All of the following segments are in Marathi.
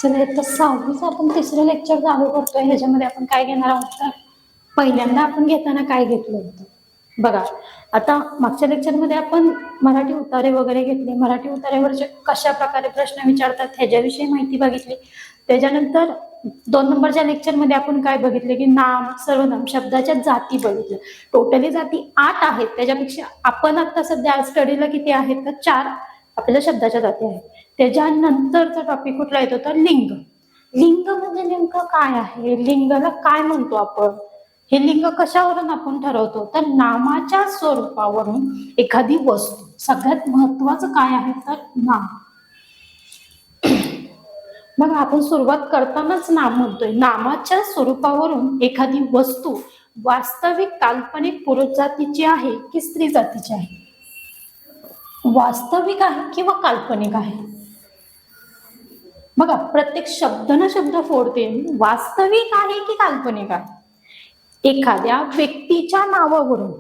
चला तर 6वीचं आपण तिसरं लेक्चर चालू करतोय. ह्याच्यामध्ये आपण काय घेणार आहोत तर पहिल्यांदा आपण घेताना काय घेतलं होतं बघा. आता मागच्या लेक्चरमध्ये आपण मराठी उतारे वगैरे घेतले. मराठी उतार्यावरचे कशा प्रकारे प्रश्न विचारतात ह्याच्याविषयी माहिती बघितली. त्याच्यानंतर 2 नंबरच्या लेक्चरमध्ये आपण काय बघितले की नाम सर्वनाम शब्दाच्या जाती बघितल्या. टोटली जाती 8 आहेत. त्याच्यापेक्षा आपण आता सध्या स्टडीला किती आहेत तर 4 आपल्याला शब्दाच्या जाती आहेत. त्याच्यानंतरचा टॉपिक कुठला येतो तर लिंग. लिंग म्हणजे नेमकं काय आहे, लिंगाला काय म्हणतो आपण, हे लिंग कशावरून आपण ठरवतो तर नामाच्या स्वरूपावरून एखादी वस्तू. सगळ्यात महत्वाचं काय आहे तर नाम. मग आपण सुरुवात करतानाच नाम म्हणतोय. नामाच्या स्वरूपावरून एखादी वस्तू वास्तविक काल्पनिक पुरुष जातीची आहे की स्त्री जातीची आहे, वास्तविक आहे किंवा काल्पनिक आहे. बघा प्रत्येक शब्द ना शब्द फोडते. वास्तविक आहे की काल्पनिक आहे. एखाद्या व्यक्तीच्या नावावरून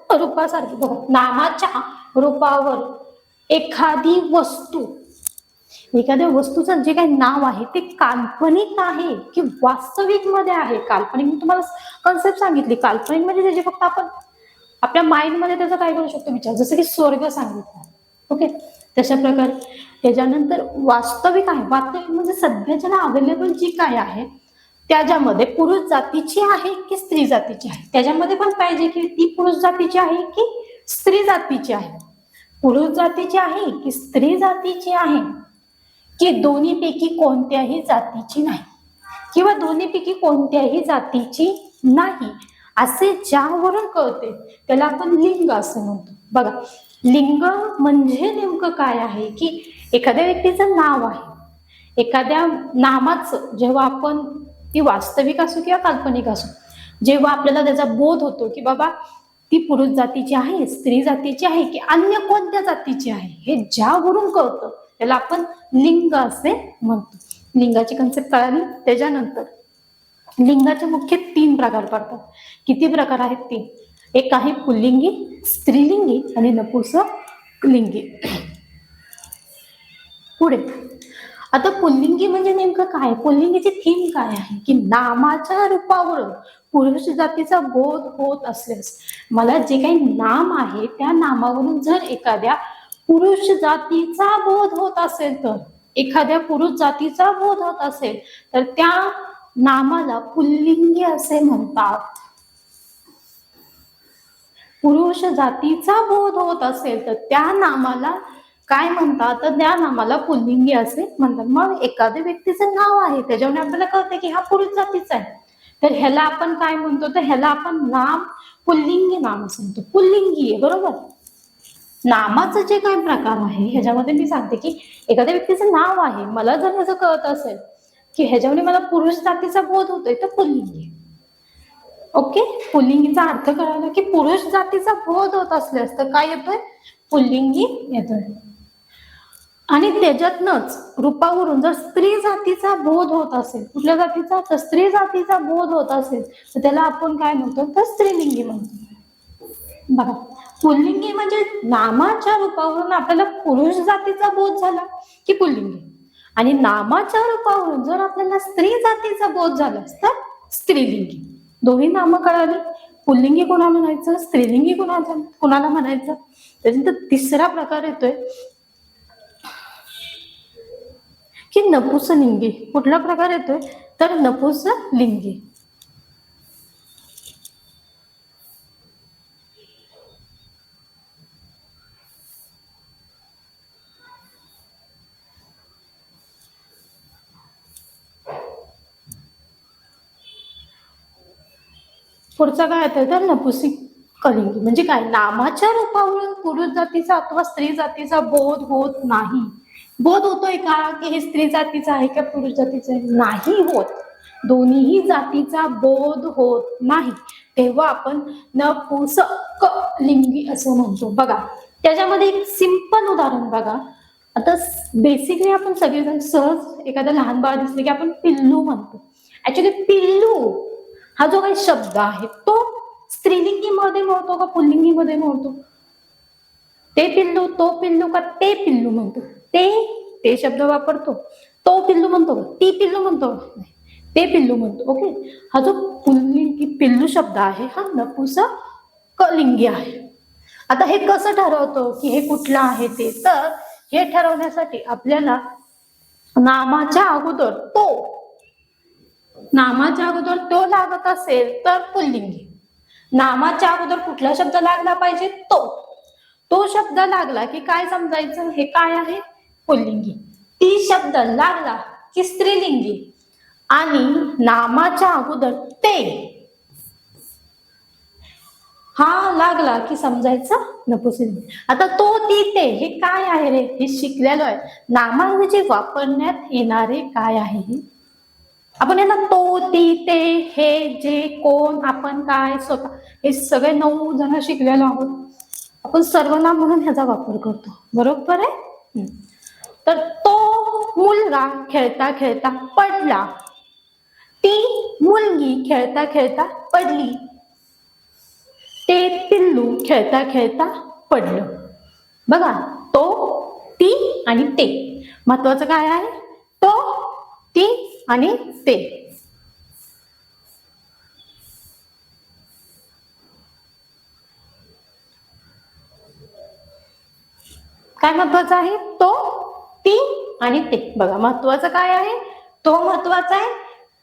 रूपासारखी बघा नामाच्या रूपावर एखादी वस्तू, एखाद्या वस्तूचं जे काही नाव आहे ते काल्पनिक आहे की वास्तविक मध्ये आहे. काल्पनिक मी तुम्हाला कन्सेप्ट सांगितली. काल्पनिक म्हणजे त्याचे फक्त आपण आपल्या माइंड मध्ये त्याचा काय करू शकतो विचार, जसं की स्वर्ग सांगितलं. ओके तशा प्रकारे. त्याच्यानंतर वास्तविक आहे. वास्तविक म्हणजे सध्याच्या अवेलेबल जी काय आहे त्याच्यामध्ये पुरुष जातीची आहे की स्त्री जातीची आहे. त्याच्यामध्ये पण पाहिजे की ती पुरुष जातीची आहे की स्त्री जातीची आहे, पुरुष जातीची आहे की स्त्री जातीची आहे, की दोन्हीपैकी कोणत्याही जातीची नाही किंवा दोन्हीपैकी कोणत्याही जातीची नाही असे ज्यावरून कळते त्याला आपण लिंग असं म्हणतो. बघा लिंग म्हणजे नेमकं काय आहे की एखाद्या व्यक्तीचं नाव आहे. एखाद्या नामाचं जेव्हा आपण ती वास्तविक असो किंवा काल्पनिक असो, जेव्हा आपल्याला त्याचा बोध होतो की बाबा ती पुरुष जातीची आहे, स्त्री जातीची आहे की अन्य कोणत्या जातीची आहे, हे ज्यावरून कळतं त्याला आपण लिंग असे म्हणतो. लिंगाची कन्सेप्ट कळाली. त्याच्यानंतर लिंगाचे मुख्य 3 प्रकार पडतात. किती प्रकार आहेत? 3. एक आहे पुल्लिंगी, स्त्रीलिंगी आणि नपुंसकलिंगी. पुढे आता पुल्लिंगी म्हणजे नेमकं काय, पुल्लिंगीची थीम काय आहे की नामाच्या रूपावरून पुरुष जातीचा बोध होत असल्यास, मला जे काही नाम आहे त्या नामावरून जर एखाद्या पुरुष जातीचा बोध होत असेल तर, एखाद्या पुरुष जातीचा बोध होत असेल तर त्या नामाला पुल्लिंगी असे म्हणतात. पुरुष जातीचा बोध होत असेल तर त्या नामाला काय म्हणतात तर त्या नामाला पुल्लिंगी असे म्हणतात. मग एखाद्या व्यक्तीचं नाव आहे त्याच्यावर आपल्याला कळतं की हा पुरुष जातीचा आहे, तर ह्याला आपण काय म्हणतो तर ह्याला आपण नाम पुल्लिंगी नाम असं म्हणतो. पुल्लिंगी आहे बरोबर. नामाचं जे काही प्रकार आहे ह्याच्यामध्ये मी सांगते की एखाद्या व्यक्तीचं नाव आहे, मला जर ह्याचं कळत असेल की ह्याच्यामध्ये मला पुरुष जातीचा बोध होतोय तर पुल्लिंगी. ओके पुल्लिंगीचा अर्थ कळाला की पुरुष जातीचा बोध होत असल्यास तर काय येतोय पुल्लिंगी येतोय. आणि त्याच्यातनच रूपावरून जर स्त्री जातीचा बोध होत असेल, कुठल्या जातीचा तर स्त्री जातीचा बोध होत असेल तर त्याला आपण काय म्हणतो तर स्त्रीलिंगी म्हणतो. बघा पुल्लिंगी म्हणजे नामाच्या रूपावरून आपल्याला पुरुष जातीचा बोध झाला की पुल्लिंगी, आणि नामाच्या रूपावरून जर आपल्याला स्त्री जातीचा बोध झाला तर स्त्रीलिंगी. दोन्ही नामं कळाली. पुल्लिंगी कोणाला म्हणायचं, स्त्रीलिंगी कोणाला म्हणायचं. त्याच्यानंतर तिसरा प्रकार येतोय की नपुंसकलिंगी. कुठला प्रकार येतोय तर नपुंसकलिंगी. पुढचा काय येतोय तर नपुंसकलिंगी म्हणजे काय, नामाच्या रूपावरून पुरुष जातीचा अथवा स्त्री जातीचा बोध होत नाही. बोध होतोय का की हे स्त्री जातीचा आहे का पुरुष जातीचा आहे, नाही होत. दोन्ही जातीचा बोध होत नाही तेव्हा आपण नपुंसकलिंगी असं म्हणतो. बघा त्याच्यामध्ये एक सिंपल उदाहरण बघा. आता बेसिकली आपण सगळेजण सहज एखादं लहान बाळ दिसले की आपण पिल्लू म्हणतो. ऍक्च्युली पिल्लू हा जो काही शब्द आहे तो स्त्रीलिंगी मध्ये मोडतो का पुल्लिंगी मध्ये मोडतो? ते पिल्लू, तो पिल्लू का ते पिल्लू म्हणतो? ते ते शब्द वापरतो. तो पिल्लू म्हणतो, ती पिल्लू म्हणतो, ते पिल्लू म्हणतो. ओके, हा जो पुल्लिंगी पिल्लू शब्द आहे हा नपुंसकलिंगी आहे. आता हे कसं ठरवतो की हे कुठलं आहे ते? तर हे ठरवण्यासाठी आपल्याला नामाच्या अगोदर तो लागत असेल तर पुल्लिंगी. नामाच्या अगोदर कुठला शब्द लागला पाहिजे? तो शब्द लागला की काय समजायचं? हे काय आहे? पुल्लिंगी. ती शब्द लागला की स्त्रीलिंगी. आणि नामाच्या अगोदर ते हा लागला की समजायचं नपुंसकलिंगी. आता तो, ती, ते हे काय आहे रे? हे शिकलेलो आहे. नामाऐवजी वापरण्यात येणारे काय आहे हे आपण याला तो, ती, ते, हे, जे, कोण, आपण, काय, स्वतः हे सगळे 9 जण शिकलेलो आहोत. आपण सर्वनाम म्हणून ह्याचा वापर करतो. बरोबर आहे? तर तो मुलगा खेळता खेळता पडला. ती मुलगी खेळता खेळता पडली. ते पिल्लू खेळता खेळता पडलं. बघा, तो, ती आणि ते. महत्वाचं काय आहे? तो, ती आणि ते. काय महत्वाचं आहे? तो, ती आणि ते. बघा, महत्वाचं काय आहे? तो महत्वाचा आहे,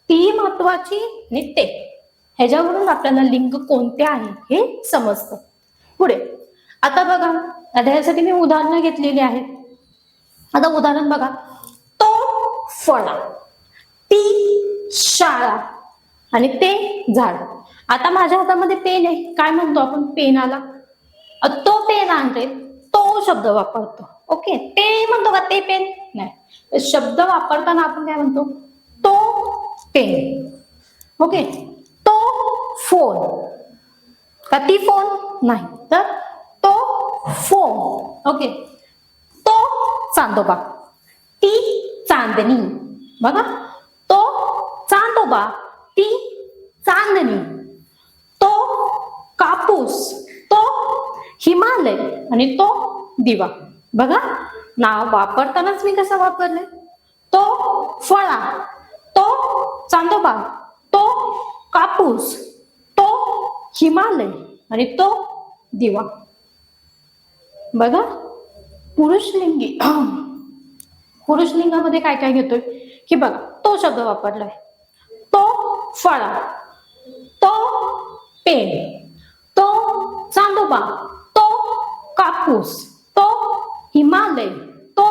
ती महत्वाची आणि ते. ह्याच्यावरून आपल्याला लिंग कोणते आहे हे समजतं. पुढे आता बघा, आता यासाठी मी उदाहरणं घेतलेली आहेत. आता उदाहरण बघा, तो फळा, ती शाळा आणि ते झाड. आता माझ्या हातामध्ये पेन आहे, काय म्हणतो आपण पेनाला? तो पेन आणते, तो शब्द वापरतो. ओके, ते म्हणतो का ते पेन? नाही, शब्द वापरताना आपण काय म्हणतो? तो पेन. ओके, तो फोन का ती फोन? नाही, तर तो फोन. ओके, तो चांदोबा, ती चांदणी. बघा, तो चांदोबा, ती चांदणी. तो कापूस, तो हिमालय आणि तो दिवा. बघा, नाव वापरतानाच मी कसं वापरले? तो फळा, तो चांदोबा, तो कापूस, तो हिमालय आणि तो दिवा. बघा, पुरुषलिंगी पुरुषलिंगामध्ये काय काय घेतोय की बघा, तो शब्द वापरलाय. तो फळा, तो पेन, तो चांदोबा, तो कापूस, तो हिमालय, तो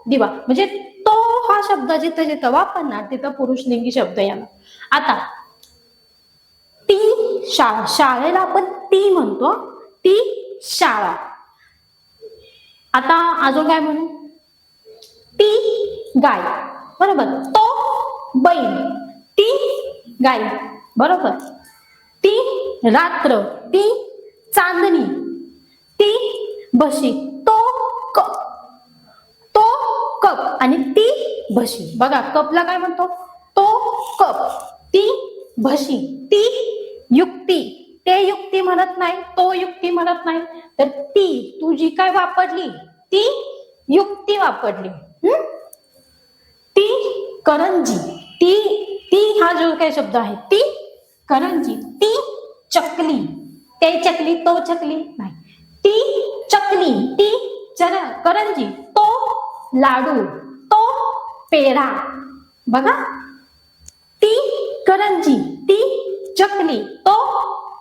दिवा. म्हणजे तो हा शब्द जिथं जिथं वापरणार तिथं पुरुषलिंगी शब्द येणार. आता ती शाळा, शाळेला आपण ती म्हणतो, ती शाळा. आता अजून काय म्हणू? ती गाय. बरोबर, तो बैल, ती गाय. बरोबर, ती रात्र, ती चांदणी, ती म्हशी, तो कप आणि ती म्हशी. बघा, कपला काय म्हणतो? तो कप, ती म्हशी, ती युक्ती. ते युक्ती म्हणत नाही, तो युक्ती म्हणत नाही, तर ती तू जी काय वापरली ती युक्ती वापरली. ती करंजी, ती हा जो काही शब्द आहे, ती करंजी. ती चकली, ते चकली, तो चकली नाही, ती चकली, ती करंजी, तो लाडू, तो पेढा. बघा, ती करंजी, ती चकली, तो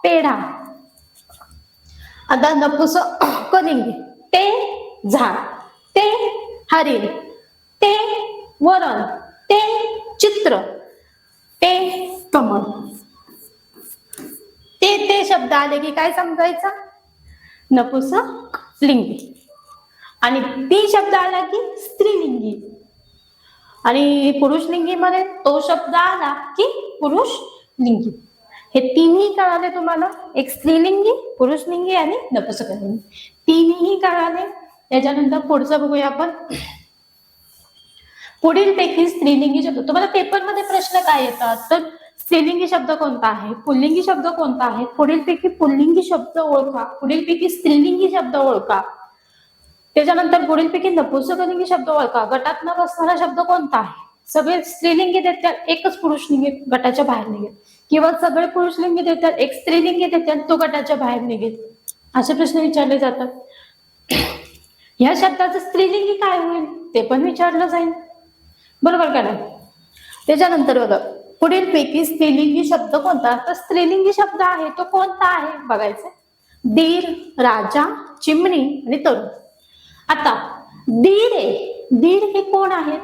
पेढा. आता नपुंसकलिंगी, ते झाड, ते हरिण, ते वरण, ते चित्र, ते कमळ. ते शब्द आले की काय समजायचं? नपुंसकलिंगी. आणि ती शब्द आला की स्त्रीलिंगी. आणि पुरुषलिंगी मध्ये तो शब्द आला की पुरुषलिंगी. हे तिन्ही कळाले तुम्हाला? एक स्त्रीलिंगी, पुरुषलिंगी आणि नपुंसकलिंगी. तिन्ही कळाले. त्याच्यानंतर पुढचं बघूया आपण. पुढील पैकी स्त्रीलिंगी शब्द, तुम्हाला पेपरमध्ये प्रश्न काय येतात? तर स्त्रीलिंगी शब्द कोणता आहे, पुल्लिंगी शब्द कोणता आहे, पुढील पैकी पुल्लिंगी शब्द ओळखा, पुढील पैकी स्त्रीलिंगी शब्द ओळखा. त्याच्यानंतर पुढीलपैकी नपुंसकलिंगी शब्द ओळखा. गटात न बसणारा शब्द कोणता आहे? सगळे स्त्रीलिंगी देतात, एकच पुरुषलिंगी गटाच्या बाहेर निघेल, किंवा सगळे पुरुषलिंगी देतात, एक स्त्रीलिंगी देतात, तो गटाच्या बाहेर निघेल. असे प्रश्न विचारले जातात. या शब्दाचं स्त्रीलिंगी काय होईल ते पण विचारलं जाईल, बरोबर का नाही? त्याच्यानंतर बघा, पुढीलपैकी स्त्रीलिंगी शब्द कोणता? तर स्त्रीलिंगी शब्द आहे तो कोणता आहे बघायचं. दीर, राजा, चिमणी आणि तरुण. आता दीर आहे, दीर हे कोण आहेत?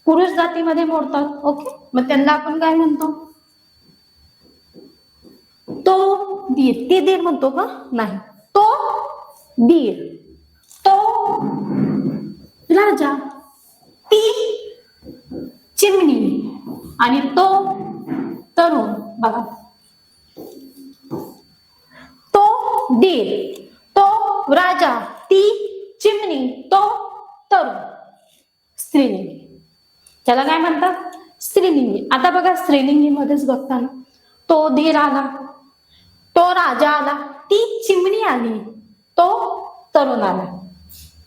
पुरुष जातीमध्ये मोडतात. ओके, मग त्यांना आपण काय म्हणतो? तो दीर. ती दीर म्हणतो का? नाही, तो दीर, तो राजा, ती चिमणी आणि तो तरुण. बघा, तो दीर, तो राजा, ती चिमणी, तो तरुण. स्त्रीलिंगी. त्याला काय म्हणतात? स्त्रीलिंगी. आता बघा, स्त्रीलिंगी मध्येच बघताना तो धीर आला, तो राजा आला, ती चिमणी आली, तो तरुण आला.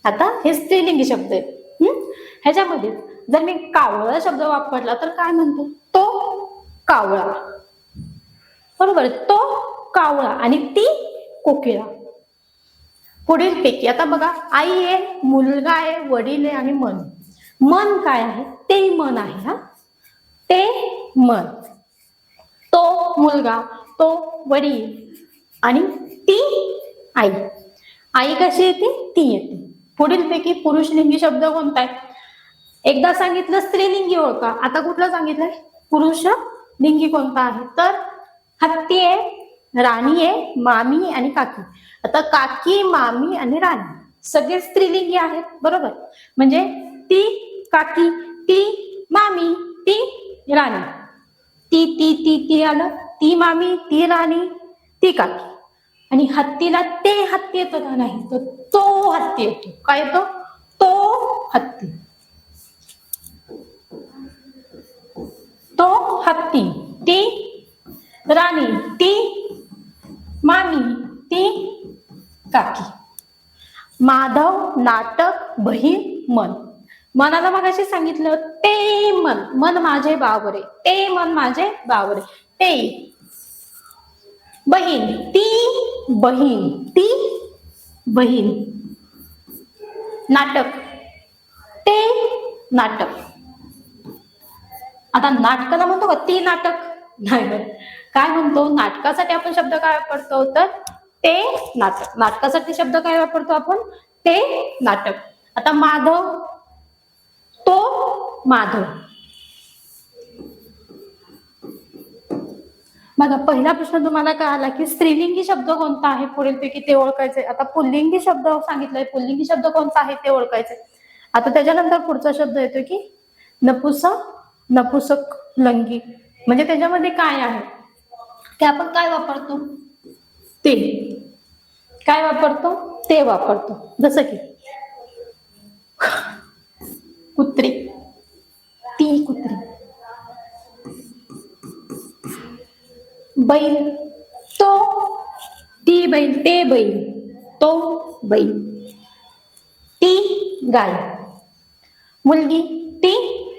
आता हे स्त्रीलिंगी शब्द आहेत. ह्याच्यामध्ये जर मी कावळा शब्द वापरला तर काय म्हणतो? तो कावळा, बरोबर, तो कावळा आणि ती कोकिळा. पुढील पैकी आता बघा, आई आहे, मुलगा आहे, वडील आहे आणि मन. मन काय आहे? ते मन आहे. हा, ते मन, तो मुलगा, तो वडील आणि ती आई. आई कशी येते? ती येते. पुढील पैकी पुरुषलिंगी शब्द कोणता आहे? एकदा सांगितलं स्त्रीलिंगी ओळखा, आता कुठलं सांगितलंय? पुरुष लिंगी कोणता आहे? तर हत्ती आहे, राणी आहे, मामी आणि काकी. आता काकी, मामी आणि राणी सगळे स्त्रीलिंगी आहेत, बरोबर. म्हणजे ती काकी, ती मामी, ती राणी. ती ती ती ती आलं, ती मामी, ती राणी, ती काकी. आणि हत्तीला ते हत्ती येतो का? नाही, तर तो हत्ती येतो. काय येतो? तो हत्ती, तो हत्ती, ती राणी, ती मामी, ती काकी. माधव, नाटक, बहीण, मन. मनाला मगाशी सांगितलं ते मन, मन माझे बावरे, ते मन माझे बावरे. ते बहीण, ती बहीण, ती बहीण. नाटक, ते नाटक. आता नाटकाला म्हणतो का ती नाटक? नाही, काय म्हणतो? नाटकासाठी आपण शब्द काय वापरतो? तर ते नाटक. नाटकासाठी शब्द काय वापरतो आपण? ते नाटक. आता माधव, तो माधव. बघा, पहिला प्रश्न तुम्हाला कळाला की स्त्रीलिंगी शब्द कोणता आहे पुढीलपैकी ते ओळखायचे. आता पुल्लिंगी शब्द सांगितलंय, पुल्लिंगी शब्द कोणता आहे ते ओळखायचे. आता त्याच्यानंतर पुढचा शब्द येतो की नपुंसक लिंगी. म्हणजे त्याच्यामध्ये काय आहे ते आपण काय वापरतो? ते. काय वापरतो? ते वापरतो. जसं की कुत्री, ती कुत्री. बैल, तो, ती बैल, ते बैल, तो बैल. ती गाय. मुलगी, ती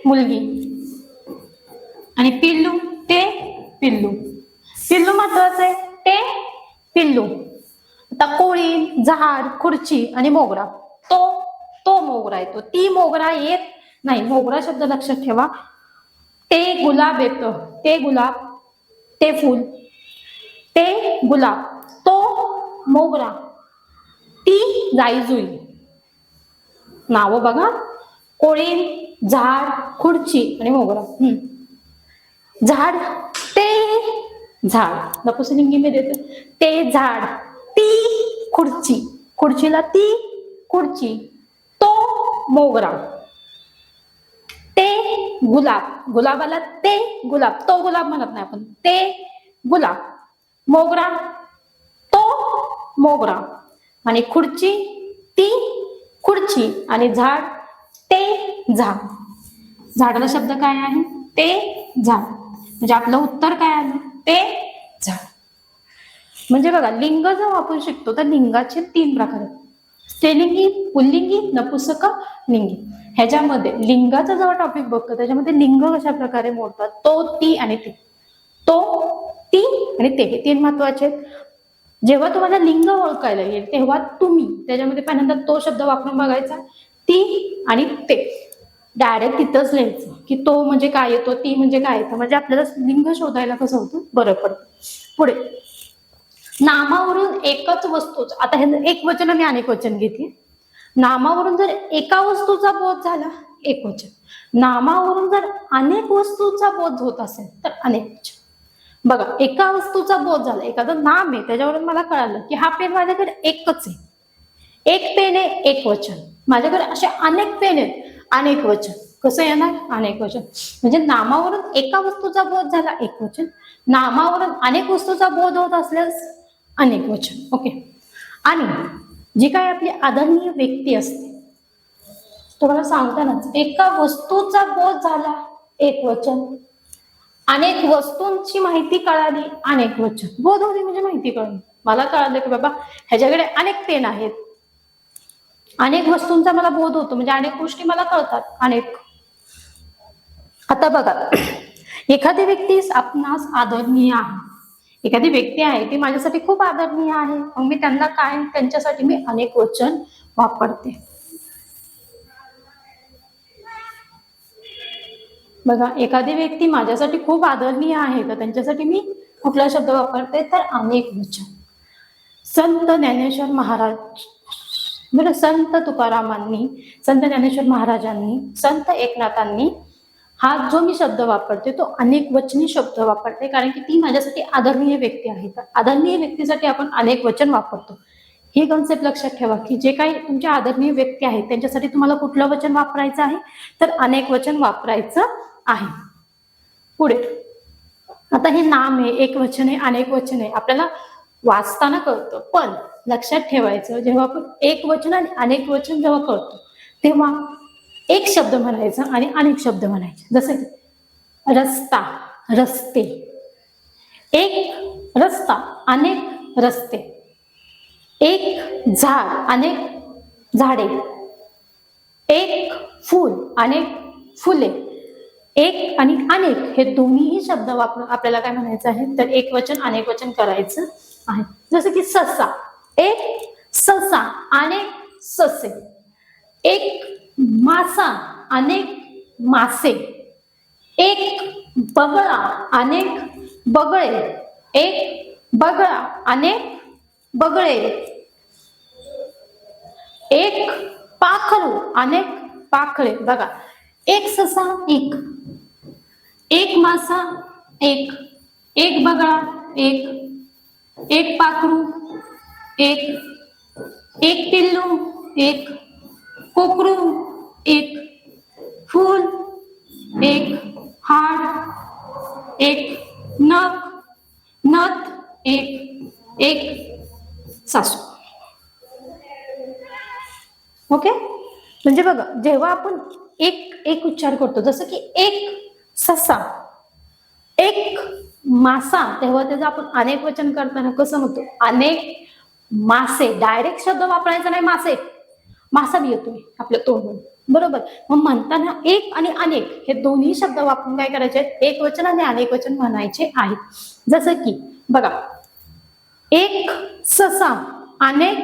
मुलगी. आणि पिल्लू, ते पिल्लू. पिल्लू महत्वाचं आहे, ते पिल्लू. आता कोळी, झाड, खुर्ची आणि मोगरा. तो मोगरा येतो. ती मोगरा येत नाही. मोगरा शब्द लक्षात ठेवा. ते गुलाब येतं, ते गुलाब, ते फूल, ते गुलाब, तो मोगरा, ती जाईजुई. नाव बघा, कोळी, झाड, खुर्ची आणि मोगरा. झाड, ते झाड, नपुंसकलिंगी में देते. ते झाड, ती खुर्ची, खुर्चीला ती खुर्ची, तो मोगरा. ते गुलाब, गुलाबाला ते गुलाब, तो गुलाब म्हणत नाही आपण, ते गुलाब. मोगरा, तो मोगरा. आणि खुर्ची, ती खुर्ची. आणि झाड, ते झाड. झाडाला शब्द काय आहे? ते झाड. म्हणजे आपलं उत्तर काय आलं? ते झाड. म्हणजे बघा, लिंग जेव्हा आपण शिकतो तर लिंगाचे 3 प्रकार आहेत. स्त्रीलिंगी, पुल्लिंगी, नपुंसक लिंगी. ह्याच्यामध्ये लिंगाचा जेव्हा टॉपिक बघतो त्याच्यामध्ये लिंग कशा प्रकारे मोडतात, तो, ती आणि ते. तो, ती आणि ते, हे 3 महत्वाचे आहेत. जेव्हा तुम्हाला लिंग ओळखायला येईल तेव्हा तुम्ही त्याच्यामध्ये पहिल्यांदा तो शब्द वापरून बघायचा, ती आणि ते. डायरेक्ट तिथंच लिहायचं की तो म्हणजे काय येतो, ती म्हणजे काय येतं, म्हणजे आपल्याला लिंग शोधायला कसं होतं, बरं पडतं. पुढे नामावरून एकच वस्तूच, आता हे एक वचन आणि अनेक वचन घेतली. नामावरून जर एका वस्तूचा बोध झाला एक वचन, नामावरून जर अनेक वस्तूचा बोध होत असेल तर अनेक वचन. बघा, एका वस्तूचा बोध झाला, एखादं नाम आहे त्याच्यावरून मला कळालं की हा पेन माझ्याकडे एकच आहे, एक पेन आहे एक वचन. माझ्याकडे असे अनेक पेन आहेत, अनेक वचन. कसं येणार, अनेक वचन. म्हणजे नामावरून एका वस्तूचा बोध झाला एक वचन, नामावरून अनेक वस्तूचा बोध होत असल्यास अनेक वचन. ओके. आणि जी काय आपली आदरणीय व्यक्ती असते, तुम्हाला सांगतानाच एका वस्तूचा बोध झाला एक वचन, अनेक वस्तूंची माहिती कळाली अनेक वचन. बोध होती म्हणजे माहिती कळली, मला कळालं की बाबा ह्याच्याकडे अनेक पेन आहेत, अनेक वस्तूंचा मला बोध होतो म्हणजे अनेक गोष्टी मला कळतात, अनेक. आता बघा, एखादी व्यक्ती आपणास आदरणीय आहे, एखादी व्यक्ती आहे ती माझ्यासाठी खूप आदरणीय आहे, मग मी त्यांना काय, त्यांच्यासाठी मी अनेक वचन वापरते. बघा, एखादी व्यक्ती माझ्यासाठी खूप आदरणीय आहे तर त्यांच्यासाठी मी कुठला शब्द वापरते, तर अनेक वचन. संत ज्ञानेश्वर महाराज, बरं, संत तुकारामांनी, संत ज्ञानेश्वर महाराजांनी, संत एकनाथांनी हा जो मी शब्द वापरते तो अनेक वचनी शब्द वापरते, कारण की ती माझ्यासाठी आदरणीय व्यक्ती आहे. तर आदरणीय व्यक्तीसाठी आपण अनेक वचन वापरतो. ही कन्सेप्ट लक्षात ठेवा की जे काही तुमच्या आदरणीय व्यक्ती आहेत त्यांच्यासाठी तुम्हाला कुठलं वचन वापरायचं आहे, तर अनेक वचन वापरायचं आहे. पुढे आता हे नाम आहे, एक वचन आहे, अनेक वचन आहे, आपल्याला वाचताना कळतं. पण लक्षात ठेवायचं, जेव्हा आपण एक वचन आणि अनेक वचन जेव्हा कळतो तेव्हा एक शब्द म्हणायचा आणि अनेक शब्द म्हणायचे. जसे की रस्ता, रस्ते, एक रस्ता अनेक रस्ते, एक झाड अनेक झाडे, एक फूल अनेक फुले. एक आणि अनेक हे दोन्हीही शब्द वापरून आपल्याला काय म्हणायचं आहे, तर एक वचन अनेक वचन करायचं आहे. जसं की ससा, एक ससा अनेक ससे, एक मासा अनेक मासे, एक बगळा अनेक बगळे, एक बगळा अनेक बगळे, एक पाखरू अनेक पाखरे. बघा, एक ससा एक, एक मासा एक, एक बगळा एक, एक पाखरू एक, एक पिल्लू एक, कोकरू एक, फूल एक, हाड एक, नख नथ एक, एक सासू. ओके. म्हणजे बघा, जेव्हा आपण एक एक उच्चार करतो, जसं की एक ससा, एक मासा, तेव्हा त्याचं आपण अनेक वचन करताना कसं म्हणतो, अनेक मासे. डायरेक्ट शब्द वापरायचा नाही, मासे, मासा बी येतोय आपल्या तोंडून, बरोबर. मग म्हणताना एक आणि अनेक हे दोन्ही शब्द वापरून काय करायचे, एक वचन आणि अनेक वचन म्हणायचे आहेत. जसं की बघा, एक ससा अनेक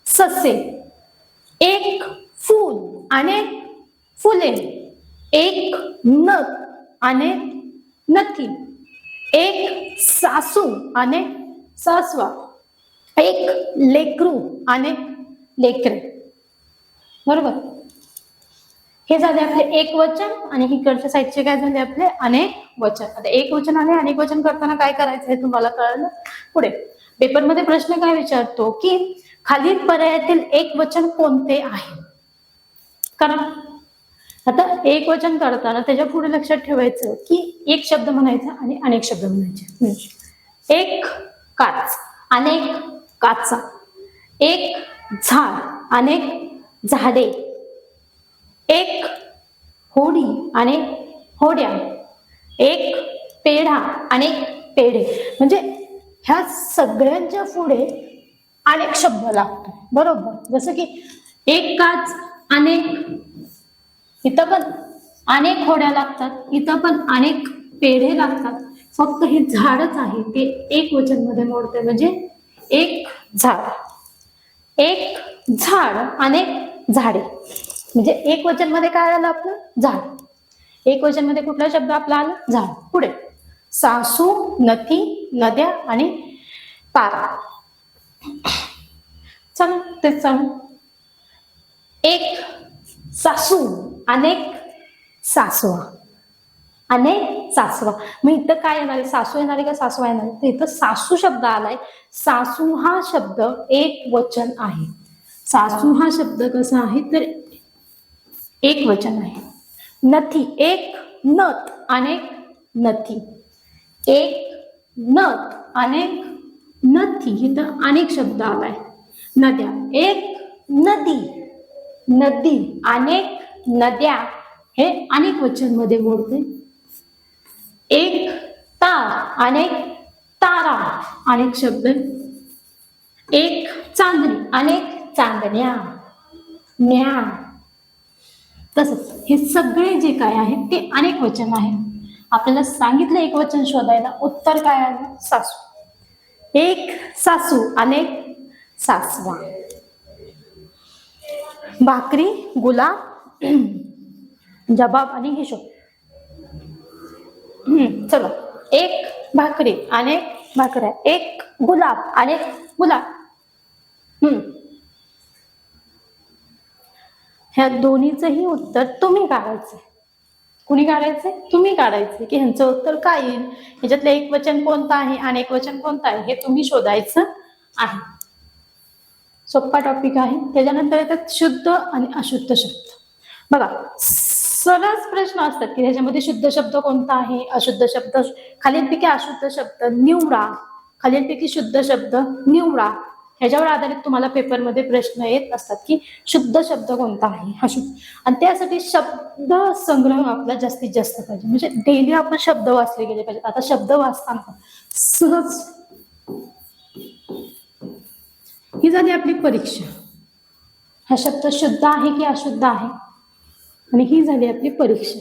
ससे, एक फूल अनेक फुले, एक नथ अनेक नथी, एक सासू अनेक सासवा, एक लेकरू अनेक लेकरे. बरोबर. हे झाले आपले एक वचन आणि इकडच्या साईडचे काय झाले आपले अनेक वचन. आता एक वचन आणि अनेक वचन करताना काय करायचं हे तुम्हाला कळलं. पुढे पेपरमध्ये प्रश्न काय विचारतो की खालील पर्यायातील एक वचन कोणते आहे. कारण आता एक वचन करताना त्याच्या पुढे लक्षात ठेवायचं की एक शब्द म्हणायचा आणि अनेक शब्द म्हणायचे. एक काच अनेक काचा, एक झाड अनेक झाडे, एक होडी अनेक होड्या, एक पेढा अनेक पेढे. म्हणजे ह्या सगळ्यांच्या पुढे अनेक शब्द लागतो, बरोबर. जसं की एकाच अनेक, इथं पण अनेक होड्या लागतात, इथं पण अनेक पेढे लागतात. फक्त हे झाडच आहे ते एक वचन मध्ये मोडते, म्हणजे एक झाड. एक झाड, अनेक झाडे, म्हणजे एक वचन मध्ये काय आलं आपलं? झाड. एक वचन मध्ये कुठला शब्द आपला आला? झाड. पुढे सासू, नदी, नद्या आणि तारा. चला तेच सांगू. एक सासू, अनेक सासवा, अनेक सासवा. मग इथं काय येणार आहे? सासू येणार आहे का सासवा येणार आहे? तर इथं सासू शब्द आलाय. सासू हा शब्द एक वचन आहे. सासू हा शब्द कसा आहे तर एक वचन आहे. नथी, एक नथ, अनेक नथी. एक नथ, अनेक नथी. इथं अनेक शब्द आलाय. नद्या, एक नदी, नदी, अनेक नद्या. हे अनेक वचन मध्ये मोडते. एक तार, अनेक तारा, अनेक शब्द. एक चांदणी, अनेक चांदण्या, न्या. तसंच हे सगळे जे काय आहे ते अनेक वचन आहे. आपल्याला सांगितलं एक वचन शोधायला, उत्तर काय आलं? सासू. एक सासू, अनेक सासवा. भाकरी, गुलाब, जबाब आणि हिशोब. चला, एक भाकरी, अनेक भाकऱ्या. एक गुलाब, अनेक गुलाब. ह्या दोन्हीचंही उत्तर तुम्ही काढायचं. कुणी काढायचंय? तुम्ही काढायचंय की ह्यांचं उत्तर काय येईल, ह्याच्यातलं एक वचन कोणतं आहे, अनेक वचन कोणतं आहे, हे तुम्ही शोधायचं आहे. सोपा टॉपिक आहे. त्याच्यानंतर येतात शुद्ध आणि अशुद्ध शब्द. बघा, सरस प्रश्न असतात की ह्याच्यामध्ये शुद्ध शब्द कोणता आहे, अशुद्ध शब्द. खालीलपैकी अशुद्ध शब्द निवडा, खालीलपैकी शुद्ध शब्द निवडा. ह्याच्यावर आधारित तुम्हाला पेपरमध्ये प्रश्न येत असतात की शुद्ध शब्द कोणता आहे, अशुद्ध. आणि त्यासाठी शब्द संग्रह आपला जास्तीत जास्त पाहिजे, म्हणजे डेली आपण शब्द वाचले गेले पाहिजेत. आता शब्द वाचताना सहज ही झाली आपली परीक्षा. हा शब्द शुद्ध आहे की अशुद्ध आहे, आणि ही झाली आपली परीक्षा.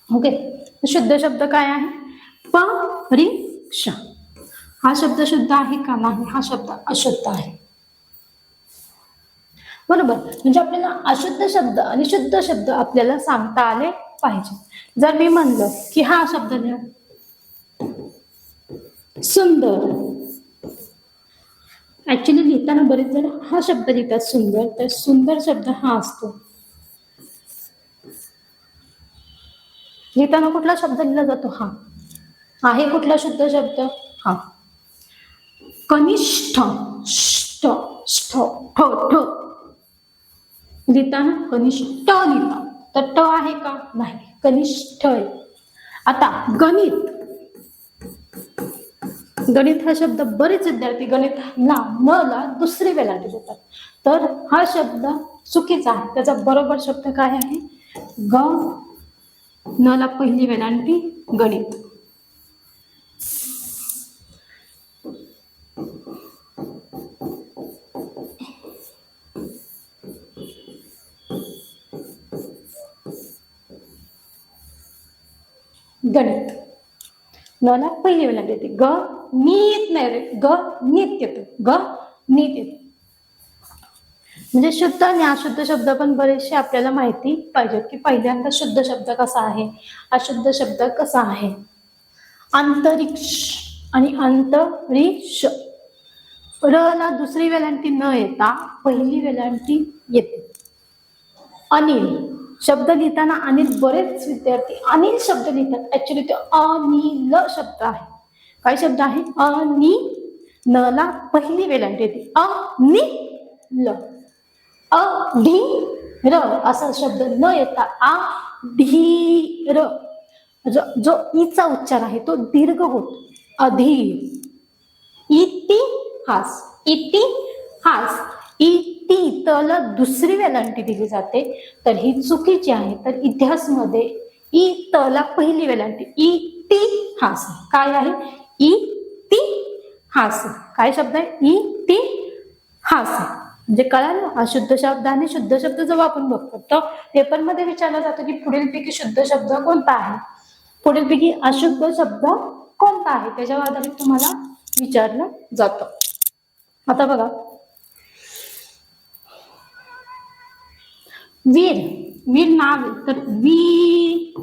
ओके, शुद्ध शब्द काय आहे? परीक्षा. हा शब्द शुद्ध आहे का? नाही, हा शब्द अशुद्ध आहे. बरोबर, म्हणजे आपल्याला अशुद्ध शब्द आणि शुद्ध शब्द आपल्याला सांगता आले पाहिजे. जर मी म्हणलं की हा शब्द लिहा, सुंदर. ऍक्च्युली लिहिताना बरेच जण हा शब्द लिहितात सुंदर, तर सुंदर शब्द हा असतो. लिहिताना कुठला शब्द लिहिला जातो? हा आहे. कुठला शुद्ध शब्द? हा. कनिष्ठ, ष्ट, ष्ठ, ठ, ठ. लिहिताना कनिष्ठ लिहिता, तर ट आहे का? नाही, कनिष्ठ आहे. आता गणित. गणित हा शब्द बरेच विद्यार्थी गणित ना न ला दुसरी वेलांटी देतात, तर हा शब्द चुकीचा आहे. त्याचा बरोबर शब्द काय आहे? ग न ला पहिली वेलांटी गणित. गणित न ला पहिली वेलांटी येते. ग नीत नाही रे, ग नीत येतो, ग नीत येतो. म्हणजे शुद्ध आणि अशुद्ध शब्द पण बरेचसे आपल्याला माहिती पाहिजेत की पहिल्यांदा शुद्ध शब्द कसा आहे, अशुद्ध शब्द कसा आहे. अंतरिक्ष आणि अंतरिक्ष. र ला दुसरी वेलांटी न येता पहिली वेलांटी येते. अनिल शब्द लिहिताना अनिल, बरेच विद्यार्थी अनिल शब्द लिहितात, ऍक्च्युली तो अनिल शब्द आहे. काय शब्द आहे? अनिल. न ला पहिली वेलांटी येते, अनिल. अधीर असा शब्द न येता अधीर. जो ईचा उच्चार आहे तो दीर्घ होतो, अधीर. इतिहास, इतिहास. इति तला दुसरी वेलांटी दिली जाते, तर ही चुकीची आहे. तर इतिहास मध्ये इ तला पहिली वेलांटी, इति इतिहास काय आहे? इतिहास काय शब्द आहे? इतिहास म्हणजे कळालं. अशुद्ध शब्द आणि शुद्ध शब्द जेव्हा आपण बघतो तर पेपरमध्ये विचारला जातो की पुढीलपैकी शुद्ध शब्द कोणता आहे, पुढीलपैकी अशुद्ध शब्द कोणता आहे, त्याच्यावर आधारित तुम्हाला विचारलं जातं. आता बघा, वीर, वीर नाव आहे तर वीर,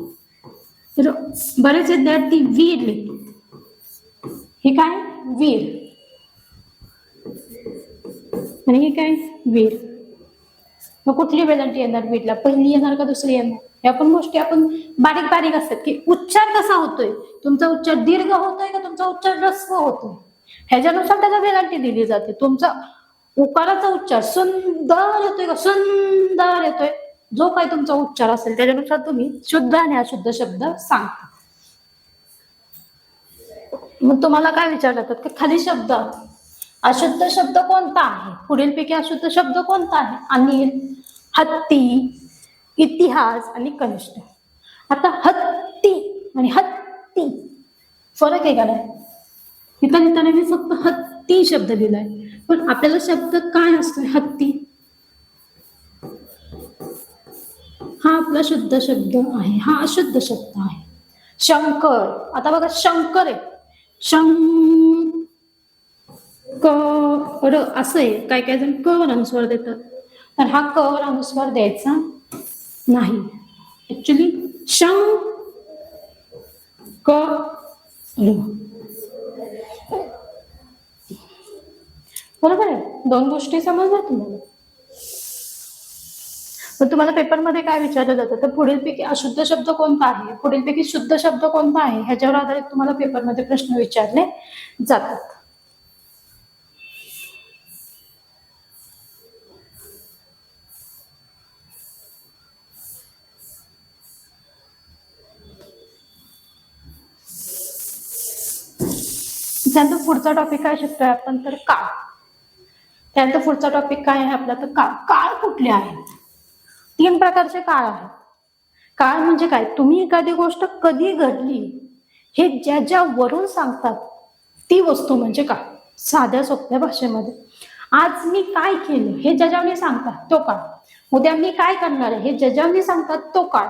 बरेच विद्यार्थी वीर लिहितो. हे काय? वीर. आणि हे काय? वीर. मग कुठली वेलांटी येणार वीरला? पहिली येणार का दुसरी येणार? या पण गोष्टी आपण बारीक बारीक असतात की उच्चार कसा होतोय, तुमचा उच्चार दीर्घ होतोय का तुमचा उच्चार ऱ्हस्व होतोय, ह्याच्यानुसार त्याला वेलांटी दिली जाते. तुमचा उकाराचा उच्चार सुंदर येतोय का सुंदर येतोय, जो काही तुमचा उच्चार असेल त्याच्यानुसार तुम्ही शुद्ध आणि अशुद्ध शब्द सांगता. मग तुम्हाला काय विचारलं जातात की खाली शब्द अशुद्ध शब्द कोणता आहे, पुढीलपैकी अशुद्ध शब्द कोणता आहे? अनिल, हत्ती, इतिहास आणि कनिष्ठ. आता हत्ती आणि हत्ती फरक आहे का नाही? इथं लिहिताना मी फक्त हत्ती शब्द लिहिलाय, पण आपल्याला शब्द काय असतोय? हत्ती हा आपला शुद्ध शब्द आहे, हा अशुद्ध शब्द आहे. शंकर, आता बघा शंकर आहे, शंकर असं आहे. काय काय जण क अनुस्वार देतात, तर हा क अनुस्वार द्यायचा नाही. ऍक्च्युली बरोबर आहे. दोन गोष्टी समजल्या तुम्हाला. तर तुम्हाला पेपरमध्ये काय विचारलं जातं, तर पुढीलपैकी अशुद्ध शब्द कोणता आहे, पुढीलपैकी शुद्ध शब्द कोणता आहे, ह्याच्यावर आधारित तुम्हाला पेपरमध्ये प्रश्न विचारले जातात. त्यानंतर पुढचा टॉपिक काय शिकतोय आपण, तर काळ. त्यानंतर पुढचा टॉपिक काय आहे आपला, तर काळ. काळ कुठले आहेत? 3 प्रकारचे काळ आहेत. काळ म्हणजे काय? तुम्ही एखादी गोष्ट कधी घडली हे ज्याच्यावरून सांगतात ती वस्तू म्हणजे काळ. साध्या सोप्या भाषेमध्ये आज मी काय केलं हे ज्याच्यावर सांगतात तो काळ, उद्या मी काय करणार आहे हे ज्याच्यावर सांगतात तो काळ,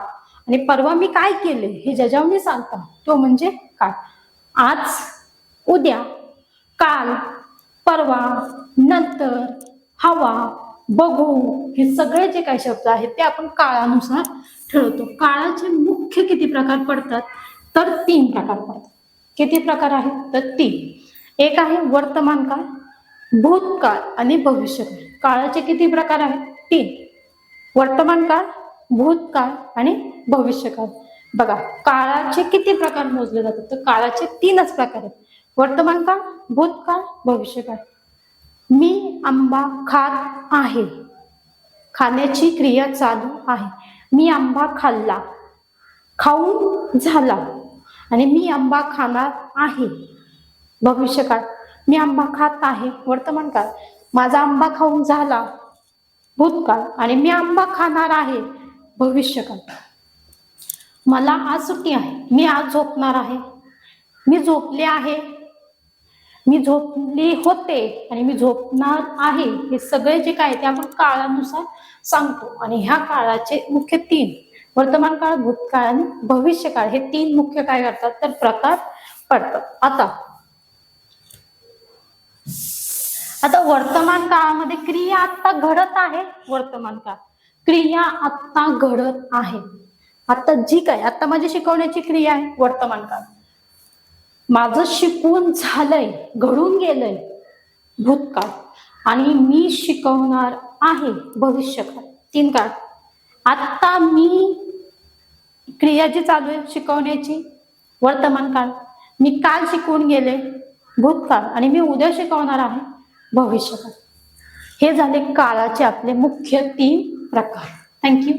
आणि परवा मी काय केले हे ज्याच्यावर सांगतात तो म्हणजे काळ. आज, उद्या, काल, परवा, नंतर, हवा, बघू, हे सगळे जे काही शब्द आहेत ते आपण काळानुसार ठरवतो. काळाचे मुख्य किती प्रकार पडतात, तर 3 प्रकार पडतात. किती प्रकार आहेत, तर 3. एक आहे वर्तमान काळ, भूतकाळ आणि भविष्यकाळ. काळाचे किती प्रकार आहेत? 3. वर्तमान काळ, भूतकाळ आणि भविष्यकाळ. बघा काळाचे किती प्रकार मोजले जातात, तर काळाचे 3च प्रकार आहेत. वर्तमान काळ, भूतकाळ, भविष्यकाळ. मी आंबा खात आहे, खाण्याची क्रिया चालू आहे. मी आंबा खाल्ला, खाऊन झाला, आणि मी आंबा खाणार आहे, भविष्यकाळ. मी आंबा खात आहे, वर्तमान काळ. माझा आंबा खाऊन झाला, भूतकाळ. आणि मी आंबा खाणार आहे, भविष्यकाळ. मला आज सुट्टी आहे, मी आज झोपणार आहे, मी झोपले आहे, मी झोपले होते, आणि मी झोपणार आहे. हे सगळे जे काय ते आपण काळानुसार सांगतो. आणि ह्या काळाचे मुख्य 3 वर्तमान काळ, भूतकाळ आणि भविष्यकाळ हे 3 मुख्य काय करतात, तर प्रकार पडतात. आता वर्तमान काळामध्ये क्रिया आता घडत आहे. वर्तमान काळ क्रिया आता घडत आहे. आता जी काय आता माझी शिकवण्याची क्रिया आहे, वर्तमान काळ. माझं शिकवून झालंय, घडून गेलंय, भूतकाळ. आणि मी शिकवणार आहे, भविष्यकाळ. 3 काळ. आता मी क्रिया जी चालू आहे शिकवण्याची, वर्तमान काळ. मी काल शिकवून गेले, भूतकाळ. आणि मी उद्या शिकवणार आहे, भविष्यकाळ. हे झाले काळाचे आपले मुख्य 3 प्रकार. थँक्यू.